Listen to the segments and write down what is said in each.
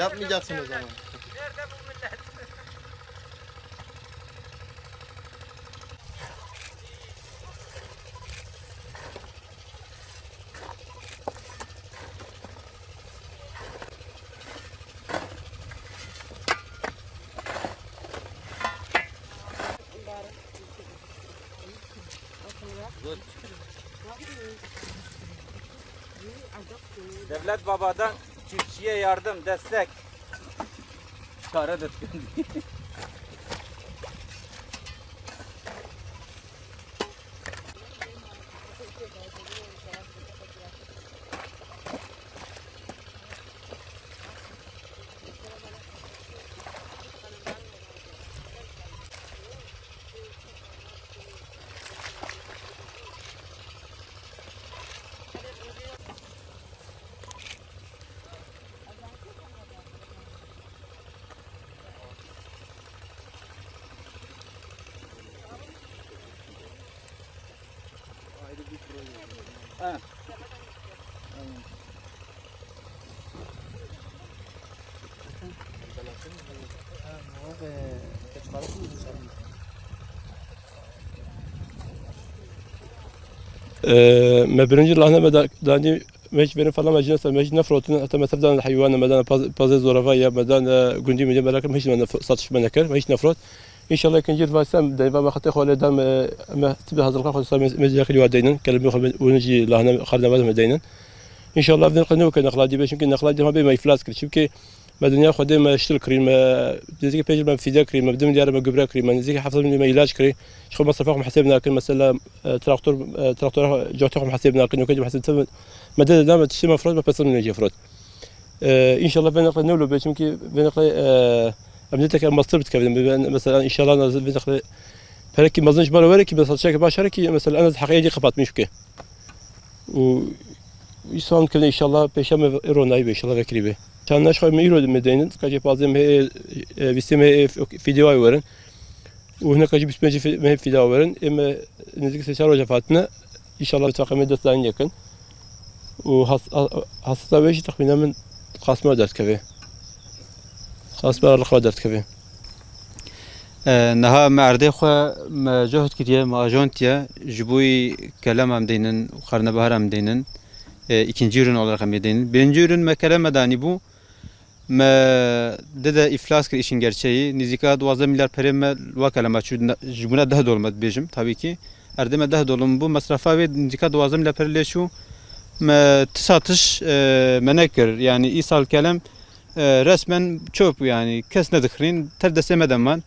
Yapmayacaksın o zaman. Nerede bu millet? Devlet babadan çiftçiye yardım, destek. Kara döküldü. Ha. ما برنجي الله أنا داني مش بين فلا مجلس مش نفرط حتى مثلا الحيوان مدان باز زرافة مدان جندي من جبل لكن مش من سطح منكر مش نفرط إن شاء الله كنجي فاسم دايما ما خطي خالد دام ما تبي هذا القاف صار مزيك اللي ودينا كلام يخل ونجي لهنا خلنا ما مدينا إن شاء الله بدنا قنوة كنخلادي باش يمكن نخلادي ما بين ما يفلاس كل شيء كي مدنيا خدي ما اشتري كريم بزيك بيجي ما فيدا كريم بدون ديار ما جبرا كريم نزيك حفظ من ما علاج كري شو مصرفهم حسبنا كل مثلا تراكتور جوتهم حسبنا كل وكذا حسبت مدد دام تشي مفروض بس من يجي فرود ان شاء الله بنقل نولو باش يمكن بنقل ابنتك مصر بتكلم مثلا ان شاء الله بنقل فركي ما ظنش مره وركي بس شكل باشركي مثلا انا حقيقي قبط مش بكي و يسون كل ان شاء الله بيشام ايروناي ان شاء الله بكريبه كان نشخ ميرو مدينة كاجي بازم هي بيسمى فيديو ورن وهنا كاجي بسمجي ما فيديو ورن اما نزيك سشار وجفاتنا ان شاء الله تقريبا دستان يكن وحصل ويش تقريبا من قاسمة درس كفي قاسمة الرخوة درس كفي نها معرضي خو ما جهد كتير ما جونتيا جبوي كلام am deyinin karnabahar am deyinin ikinci ürün olarak am deyinin birinci ürün me kelame dani bu me dede iflas kır işin gerçeği nizika 12 milyar pereme vakalama çünkü jibuna daha dolmadı bejim tabii ki erdeme daha dolum bu masrafa ve nizika 12 milyar perele şu me satış menekir yani isal kelam resmen çöp yani kes ne dikrin ter desemeden man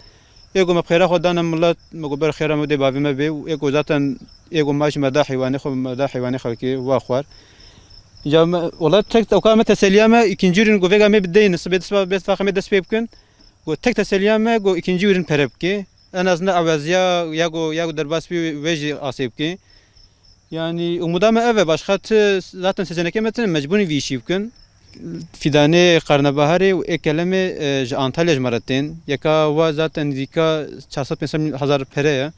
ego mabkhira khodana millat magober khira mode babime be ego zaten ego maaş meda hayvani khalki wa khwar ya والله tek okame teselliyame ikinci ürün go vegame bideyni sibet bet fakame despepkin go tek teselliyame go ikinci ürün perepki en azından avazya ya go derbas bir veji asepki yani umudame eve başka zaten seçenek emetin mecburi bir işipkin fidane karnabahari ekeleme Antalya jmaratin yaka va zaten zika 450,000 pere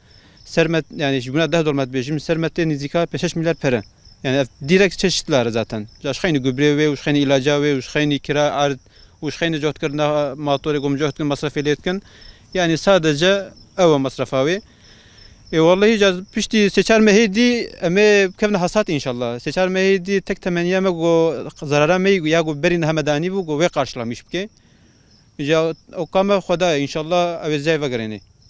sermet yani buna daha dolmat bejim sermette nizika 5 milyar pere yani direkt çeşitler zaten şayni gübre ve şayni ilaca ve şayni kira ard ve şayni jotkırna motoru gom jotkın masraf eletkin yani sadece ev masrafavi vallahi caz pişti seçer mehdi ama kevne hasat inşallah seçer mehdi tek temenniyeme go zarara me ya go berin hamedani bu go ve karşılamış ki ya o kama khoda inşallah avezay ve gareni